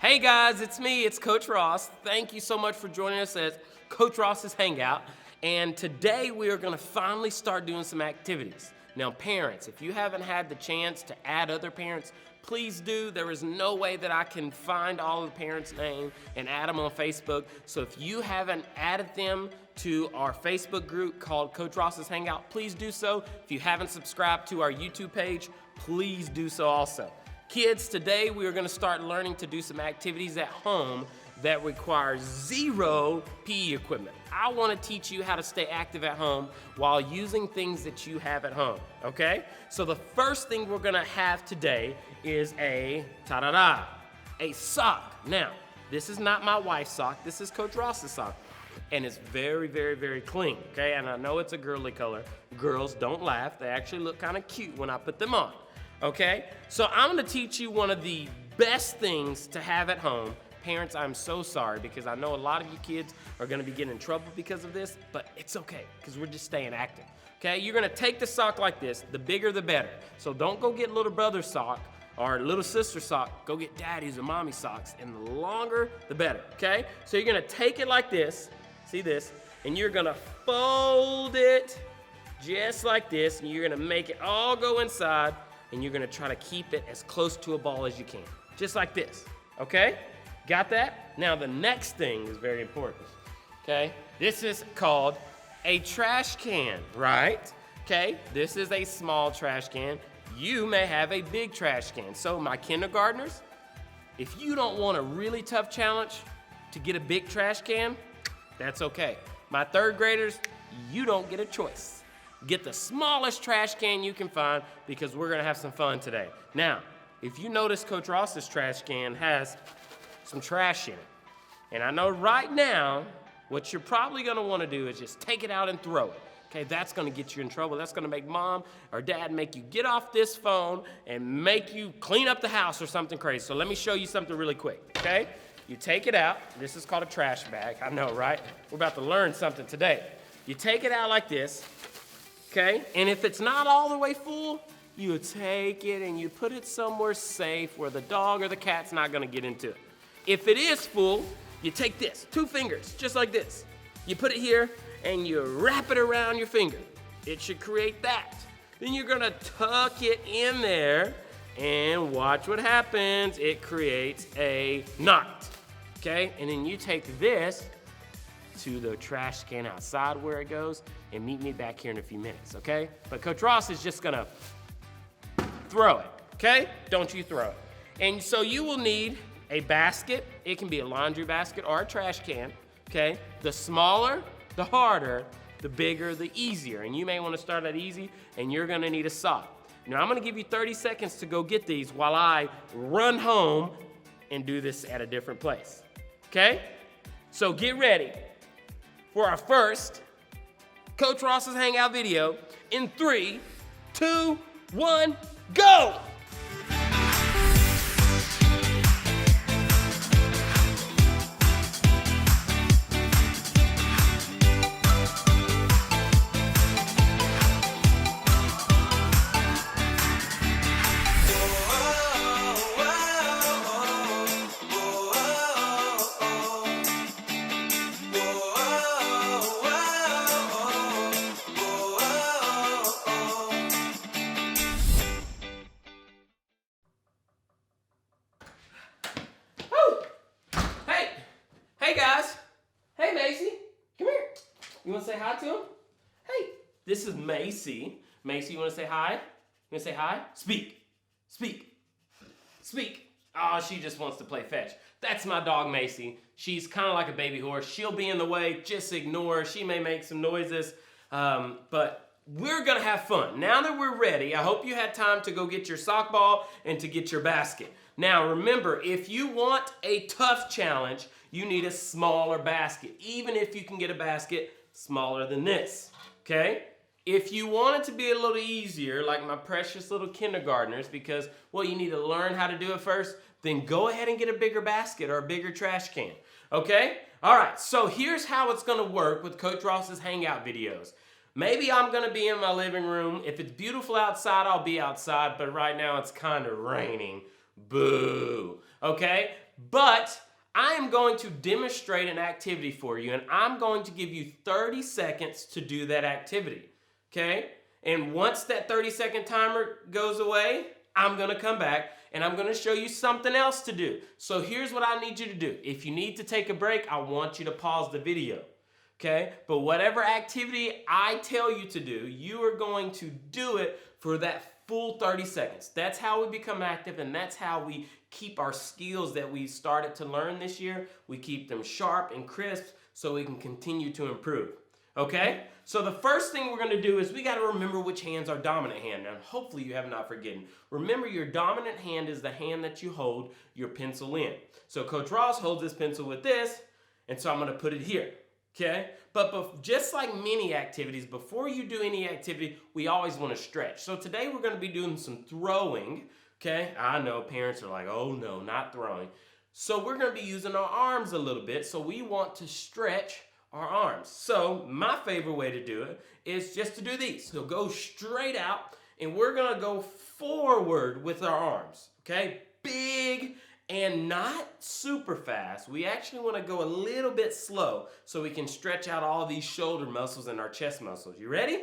Hey guys, it's me, it's Coach Ross. Thank you so much for joining us at Coach Ross's Hangout. And today we are gonna finally start doing some activities. Now parents, if you haven't had the chance to add other parents, please do. There is no way that I can find all of the parents' names and add them on Facebook. So if you haven't added them to our Facebook group called Coach Ross's Hangout, please do so. If you haven't subscribed to our YouTube page, please do so also. Kids, today we are going to start learning to do some activities at home that require zero PE equipment. I want to teach you how to stay active at home while using things that you have at home, okay? So the first thing we're going to have today is a sock. Now, this is not my wife's sock. This is Coach Ross's sock. And it's very, very, very clean, okay? And I know it's a girly color. Girls, don't laugh. They actually look kind of cute when I put them on. Okay, so I'm gonna teach you one of the best things to have at home. Parents, I'm so sorry because I know a lot of you kids are gonna be getting in trouble because of this, but it's okay, because we're just staying active. Okay, you're gonna take the sock like this, the bigger the better. So don't go get little brother's sock or little sister's sock, go get daddy's or mommy's socks, and the longer, the better, okay? So you're gonna take it like this, see this, and you're gonna fold it just like this, and you're gonna make it all go inside, and you're gonna try to keep it as close to a ball as you can. Just like this, okay? Got that? Now the next thing is very important, okay? This is called a trash can, right? Okay, this is a small trash can. You may have a big trash can. So my kindergartners, if you don't want a really tough challenge to get a big trash can, that's okay. My third graders, you don't get a choice. Get the smallest trash can you can find because we're gonna have some fun today. Now, if you notice Coach Ross's trash can has some trash in it. And I know right now, what you're probably gonna wanna do is just take it out and throw it. Okay, that's gonna get you in trouble. That's gonna make mom or dad make you get off this phone and make you clean up the house or something crazy. So let me show you something really quick, okay? You take it out. This is called a trash bag. I know, right? We're about to learn something today. You take it out like this. Okay, and if it's not all the way full, you take it and you put it somewhere safe where the dog or the cat's not gonna get into it. If it is full, you take this, 2 fingers, just like this. You put it here and you wrap it around your finger. It should create that. Then you're gonna tuck it in there and watch what happens. It creates a knot, okay? And then you take this to the trash can outside where it goes and meet me back here in a few minutes, okay? But Coach Ross is just gonna throw it, okay? Don't you throw it. And so you will need a basket. It can be a laundry basket or a trash can, okay? The smaller, the harder, the bigger, the easier. And you may wanna start at easy and you're gonna need a sock. Now I'm gonna give you 30 seconds to go get these while I run home and do this at a different place, okay? So get ready for our first Coach Ross's Hangout video in 3, 2, 1, go! Hey guys. Hey Macy. Come here. You want to say hi to him? Hey, this is Macy. Macy, you want to say hi? You want to say hi? Speak. Speak. Speak. Oh, she just wants to play fetch. That's my dog Macy. She's kind of like a baby horse. She'll be in the way. Just ignore her. She may make some noises, but we're gonna have fun. Now that we're ready, I hope you had time to go get your sock ball and to get your basket. Now remember, if you want a tough challenge, you need a smaller basket, even if you can get a basket smaller than this, okay? If you want it to be a little easier, like my precious little kindergartners, because, well, you need to learn how to do it first, then go ahead and get a bigger basket or a bigger trash can, okay? All right, so here's how it's gonna work with Coach Ross's Hangout videos. Maybe I'm gonna be in my living room. If it's beautiful outside, I'll be outside, but right now it's kind of raining. Boo. Okay? But I am going to demonstrate an activity for you, and I'm going to give you 30 seconds to do that activity, okay? And once that 30-second timer goes away, I'm gonna come back and I'm gonna show you something else to do. So here's what I need you to do. If you need to take a break, I want you to pause the video, okay? But whatever activity I tell you to do, you are going to do it for that full 30 seconds. That's how we become active, and that's how we keep our skills that we started to learn this year. We keep them sharp and crisp so we can continue to improve. Okay? So the first thing we're going to do is we got to remember which hand's our dominant hand. Now, hopefully you have not forgotten. Remember, your dominant hand is the hand that you hold your pencil in. So Coach Ross holds his pencil with this, and so I'm going to put it here. Okay? But just like many activities, before you do any activity, we always want to stretch. So today we're going to be doing some throwing. Okay? I know parents are like, oh no, not throwing. So we're going to be using our arms a little bit. So we want to stretch our arms. So my favorite way to do it is just to do these. So go straight out, and we're going to go forward with our arms. Okay? Big and not super fast. We actually want to go a little bit slow so we can stretch out all these shoulder muscles and our chest muscles. You ready?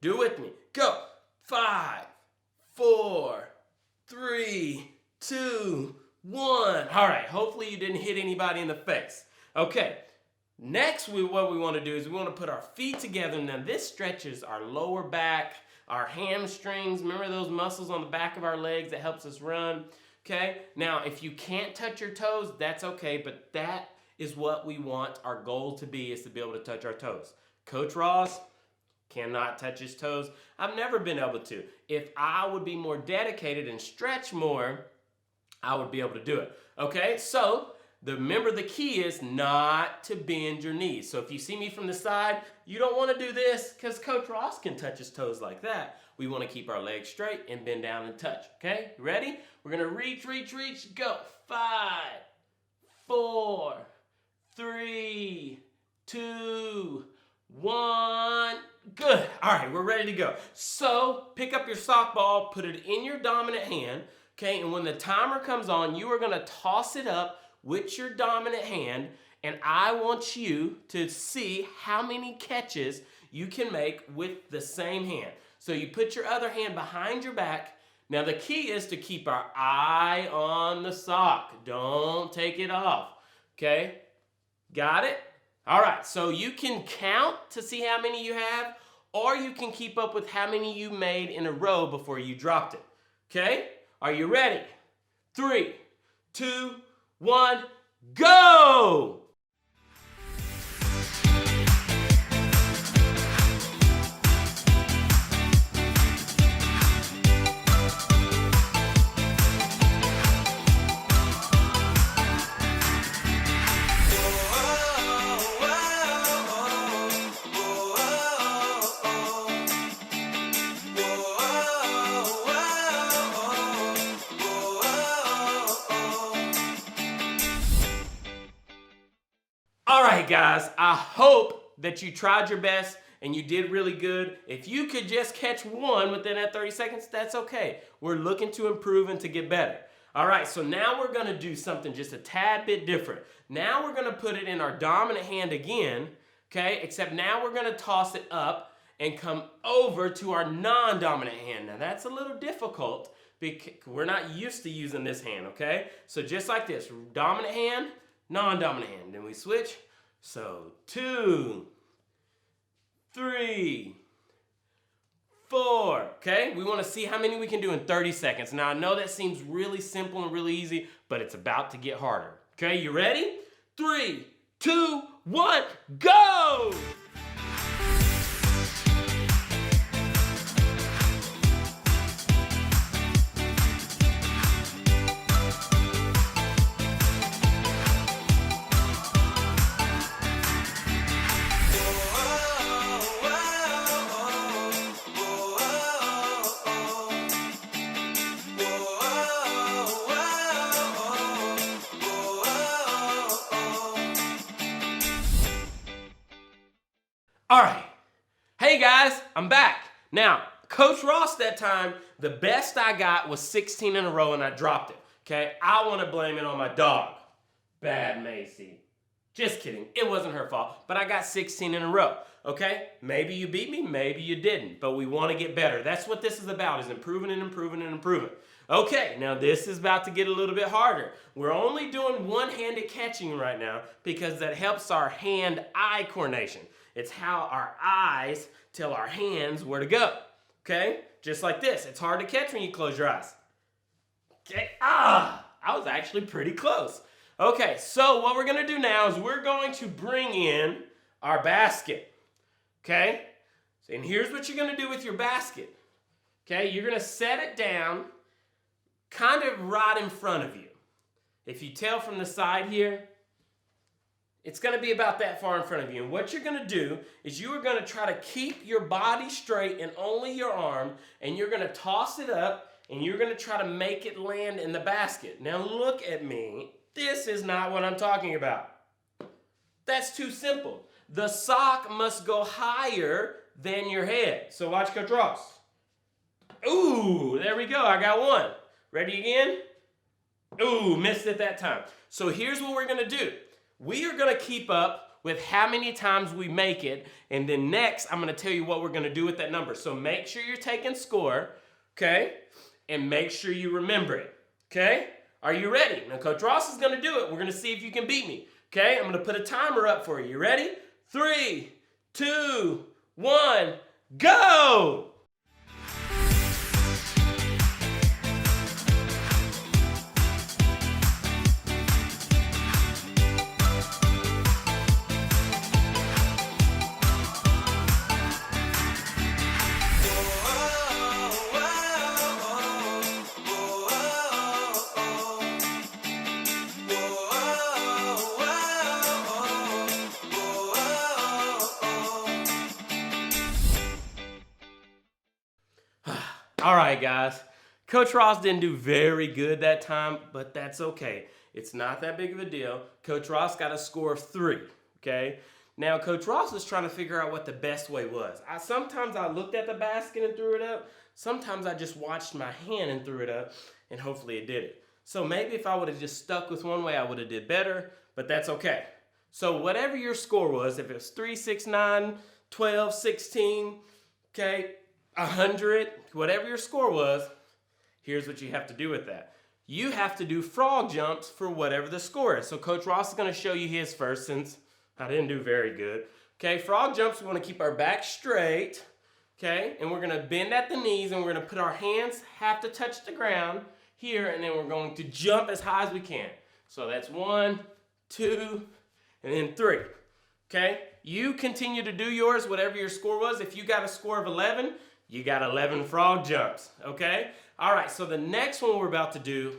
Do it with me. Go. 5, 4, 3, 2, 1. All right. Hopefully you didn't hit anybody in the face. Okay. Next, what we want to do is we want to put our feet together. Now this stretches our lower back, our hamstrings. Remember those muscles on the back of our legs that helps us run? Okay? Now, if you can't touch your toes, that's okay, but that is what we want our goal to be, is to be able to touch our toes. Coach Ross cannot touch his toes. I've never been able to. If I would be more dedicated and stretch more, I would be able to do it. Okay? So, remember, the key is not to bend your knees. So if you see me from the side, you don't want to do this because Coach Ross can touch his toes like that. We want to keep our legs straight and bend down and touch. Okay, ready? We're going to reach, go. 5, 4, 3, 2, 1. Good. All right, we're ready to go. So pick up your softball, put it in your dominant hand. Okay, and when the timer comes on, you are going to toss it up with your dominant hand, and I want you to see how many catches you can make with the same hand. So you put your other hand behind your back. Now the key is to keep our eye on the sock. Don't take it off. Okay? Got it? All right, so you can count to see how many you have, or you can keep up with how many you made in a row before you dropped it. Okay? Are you ready? 3, 2, 1, go! All right, guys, I hope that you tried your best and you did really good. If you could just catch one within that 30 seconds, that's okay. We're looking to improve and to get better. All right, so now we're going to do something just a tad bit different. Now we're going to put it in our dominant hand again, okay? Except now we're going to toss it up and come over to our non-dominant hand. Now that's a little difficult because we're not used to using this hand, okay? So just like this, dominant hand, non-dominant hand. Then we switch. So 2, 3, 4. Okay? We want to see how many we can do in 30 seconds. Now I know that seems really simple and really easy, but it's about to get harder. Okay, you ready? 3, 2, 1, go! All right. Hey guys, I'm back. Now, Coach Ross that time, the best I got was 16 in a row and I dropped it. Okay, I want to blame it on my dog. Bad Macy. Just kidding. It wasn't her fault, but I got 16 in a row. Okay? Maybe you beat me, maybe you didn't, but we want to get better. That's what this is about, is improving and improving and improving. Okay, now this is about to get a little bit harder. We're only doing one-handed catching right now because that helps our hand-eye coordination. It's how our eyes tell our hands where to go. Okay? Just like this. It's hard to catch when you close your eyes. Okay? I was actually pretty close. Okay, so what we're going to do now is we're going to bring in our basket. Okay? And here's what you're going to do with your basket. Okay? You're going to set it down kind of right in front of you. If you tell from the side here, it's going to be about that far in front of you. And what you're going to do is you are going to try to keep your body straight and only your arm, and you're going to toss it up, and you're going to try to make it land in the basket. Now look at me. This is not what I'm talking about. That's too simple. The sock must go higher than your head. So watch Coach Ross. Ooh, there we go. I got one. Ready again? Ooh, missed it that time. So here's what we're going to do. We are going to keep up with how many times we make it, and then next I'm going to tell you what we're going to do with that number. So make sure you're taking score, okay? And make sure you remember it, okay? Are you ready? Now Coach Ross is going to do it. We're going to see if you can beat me, okay? I'm going to put a timer up for you. You ready? 3, 2, 1, go! All right, guys. Coach Ross didn't do very good that time, but that's okay. It's not that big of a deal. Coach Ross got a score of 3, okay? Now, Coach Ross is trying to figure out what the best way was. Sometimes I looked at the basket and threw it up. Sometimes I just watched my hand and threw it up, and hopefully it did it. So maybe if I would have just stuck with one way, I would have did better, but that's okay. So whatever your score was, if it was 3, 6, 9, 12, 16, okay, 100, whatever your score was, here's what you have to do with that. You have to do frog jumps for whatever the score is. So Coach Ross is going to show you his first since I didn't do very good. Okay, frog jumps, we want to keep our back straight. Okay, and we're going to bend at the knees and we're going to put our hands have to touch the ground here, and then we're going to jump as high as we can. So that's 1, 2, and then 3. Okay, you continue to do yours, whatever your score was. If you got a score of 11, you got 11 frog jumps, okay? All right, so the next one we're about to do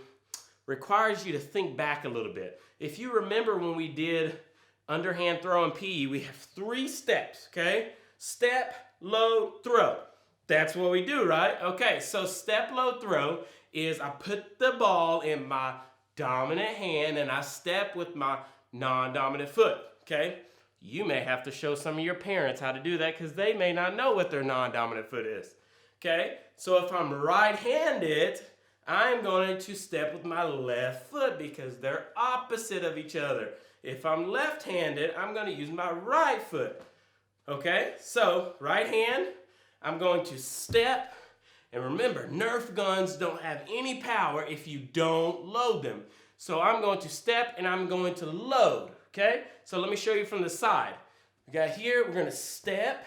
requires you to think back a little bit. If you remember when we did underhand throw and PE, we have 3 steps, okay? Step, load, throw. That's what we do, right? Okay, so step, load, throw is I put the ball in my dominant hand and I step with my non-dominant foot, okay? You may have to show some of your parents how to do that because they may not know what their non-dominant foot is. Okay? So if I'm right-handed, I'm going to step with my left foot because they're opposite of each other. If I'm left-handed, I'm going to use my right foot. Okay? So, right hand, I'm going to step. And remember, Nerf guns don't have any power if you don't load them. So I'm going to step and I'm going to load. Okay, so let me show you from the side. We got here, we're gonna step,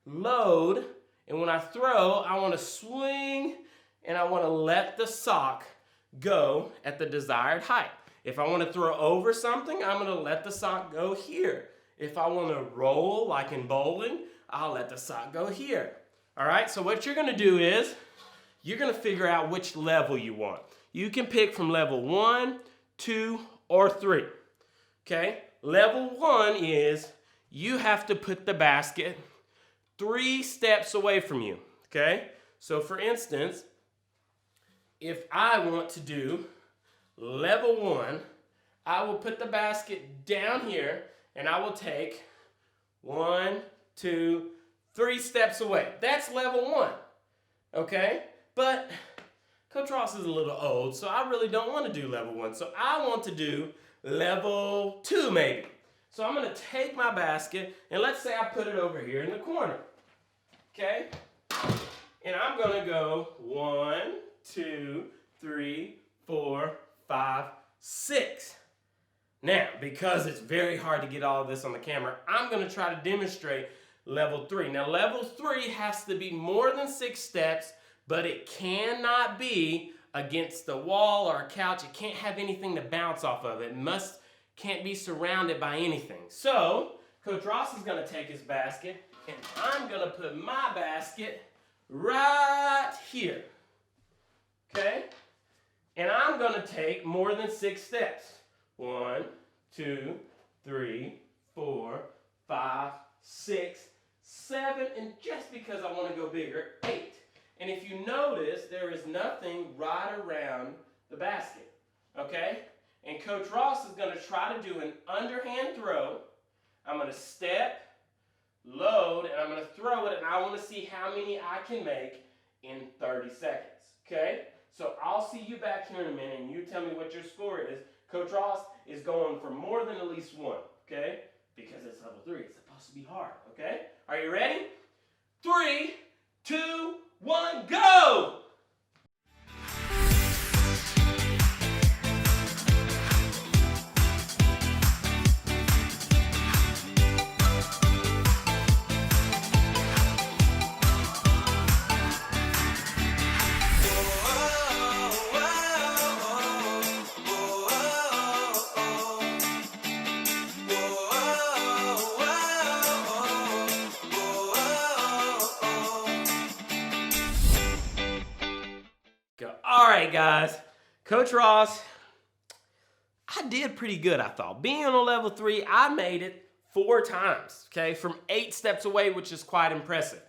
load, and when I throw, I wanna swing and I wanna let the sock go at the desired height. If I wanna throw over something, I'm gonna let the sock go here. If I wanna roll, like in bowling, I'll let the sock go here. All right, so what you're gonna do is, you're gonna figure out which level you want. You can pick from level 1, 2, or 3. Okay, level 1 is you have to put the basket 3 steps away from you, okay? So for instance, if I want to do level 1, I will put the basket down here and I will take 1, 2, 3 steps away. That's level 1, okay? But Coach Ross is a little old, so I really don't want to do level 1. So I want to do level 2 maybe. So I'm gonna take my basket and let's say I put it over here in the corner, okay? And I'm gonna go 1, 2, 3, 4, 5, 6. Now, because it's very hard to get all of this on the camera, I'm gonna try to demonstrate level 3. Now, level 3 has to be more than 6 steps, but it cannot be against the wall or a couch. It can't have anything to bounce off of. It can't be surrounded by anything. So, Coach Ross is gonna take his basket, and I'm gonna put my basket right here, okay? And I'm gonna take more than 6 steps. 1, 2, 3, 4, 5, 6, 7, and just because I want to go bigger, 8. And if you notice, there is nothing right around the basket, okay? And Coach Ross is going to try to do an underhand throw. I'm going to step, load, and I'm going to throw it, and I want to see how many I can make in 30 seconds, okay? So I'll see you back here in a minute, and you tell me what your score is. Coach Ross is going for more than at least 1, okay? Because it's level 3. It's supposed to be hard, okay? Are you ready? 3, 2, 1, go! All right, guys. Coach Ross, I did pretty good, I thought. Being on level 3, I made it 4 times, okay, from 8 steps away, which is quite impressive.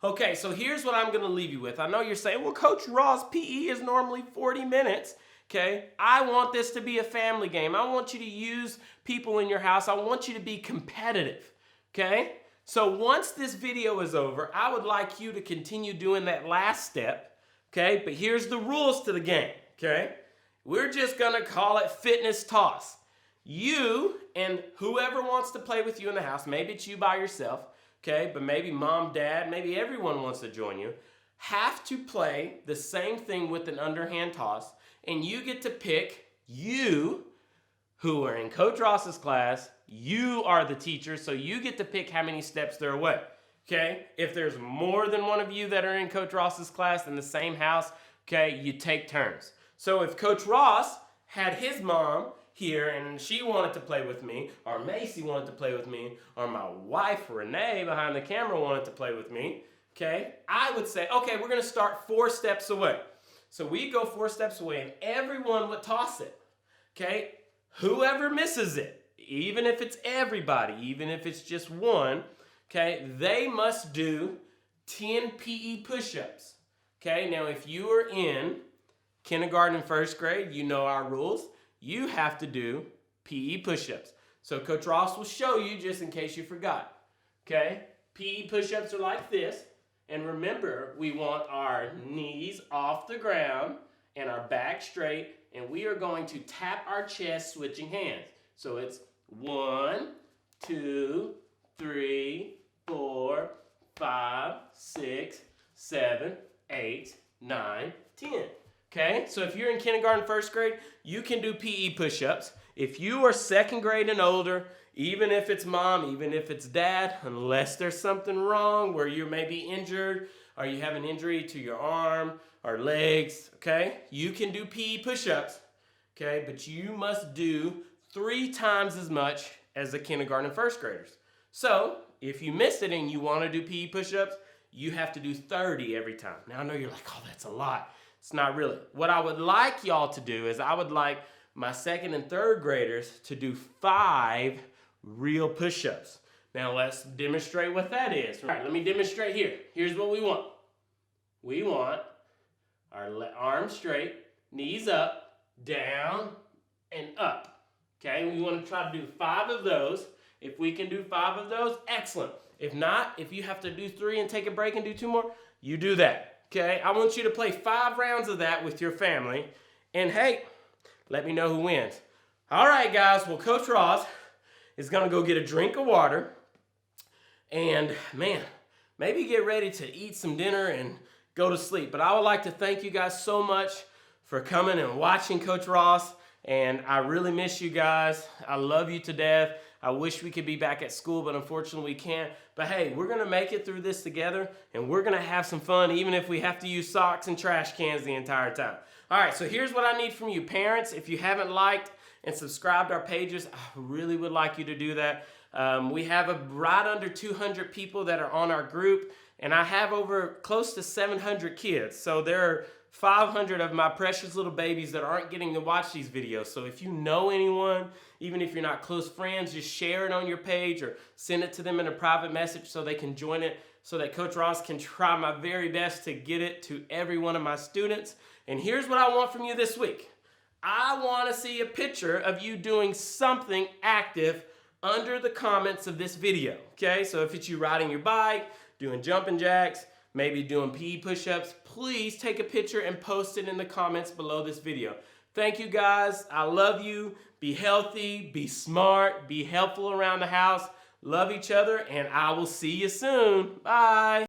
Okay, so here's what I'm going to leave you with. I know you're saying, well, Coach Ross, PE is normally 40 minutes, okay? I want this to be a family game. I want you to use people in your house. I want you to be competitive, okay? So once this video is over, I would like you to continue doing that last step. Okay, but here's the rules to the game, okay? We're just gonna call it fitness toss. You and whoever wants to play with you in the house, maybe it's you by yourself, okay, but maybe mom, dad, maybe everyone wants to join you, have to play the same thing with an underhand toss, and you get to pick you, who are in Coach Ross's class, you are the teacher, so you get to pick how many steps they're away. Okay, if there's more than one of you that are in Coach Ross's class in the same house, okay, you take turns. So if Coach Ross had his mom here and she wanted to play with me, or Macy wanted to play with me, or my wife Renee behind the camera wanted to play with me, okay, I would say, okay, we're gonna start 4 steps away. So we go 4 steps away and everyone would toss it, okay? Whoever misses it, even if it's everybody, even if it's just one, okay, they must do 10 PE push-ups. Okay, now if you are in kindergarten and 1st grade, you know our rules. You have to do PE push-ups. So Coach Ross will show you just in case you forgot. Okay, PE push-ups are like this. And remember, we want our knees off the ground and our back straight. And we are going to tap our chest switching hands. So it's 1, 2, 3, 4, 5, 6, 7, 8, 9, 10. Okay, so if you're in kindergarten, 1st grade, you can do PE push-ups. If you are 2nd grade and older, even if it's mom, even if it's dad, unless there's something wrong where you may be injured or you have an injury to your arm or legs, okay, you can do PE push-ups, okay, but you must do 3 times as much as the kindergarten and 1st graders. So, if you missed it and you want to do PE push-ups, you have to do 30 every time. Now, I know you're like, oh, that's a lot. It's not really. What I would like y'all to do is I would like my 2nd and 3rd graders to do 5 real push-ups. Now, let's demonstrate what that is. All right, let me demonstrate here. Here's what we want. We want our arms straight, knees up, down, and up. Okay, we want to try to do 5 of those. If we can do 5 of those, excellent. If not, if you have to do 3 and take a break and do 2 more, you do that, okay? I want you to play 5 rounds of that with your family. And hey, let me know who wins. All right, guys. Well, Coach Ross is going to go get a drink of water. And, man, maybe get ready to eat some dinner and go to sleep. But I would like to thank you guys so much for coming and watching Coach Ross. And I really miss you guys. I love you to death. I wish we could be back at school, but unfortunately we can't. But hey, we're gonna make it through this together, and we're gonna have some fun, even if we have to use socks and trash cans the entire time. All right, so here's what I need from you. Parents, if you haven't liked and subscribed our pages, I really would like you to do that. We have right under 200 people that are on our group, and I have over close to 700 kids. So there are 500 of my precious little babies that aren't getting to watch these videos. So if you know anyone, even if you're not close friends, just share it on your page or send it to them in a private message so they can join it, so that Coach Ross can try my very best to get it to every one of my students. And here's what I want from you this week. I want to see a picture of you doing something active under the comments of this video, okay? So if it's you riding your bike, doing jumping jacks, maybe doing PE push-ups, please take a picture and post it in the comments below this video. Thank you guys. I love you. Be healthy, be smart, be helpful around the house. Love each other, and I will see you soon. Bye.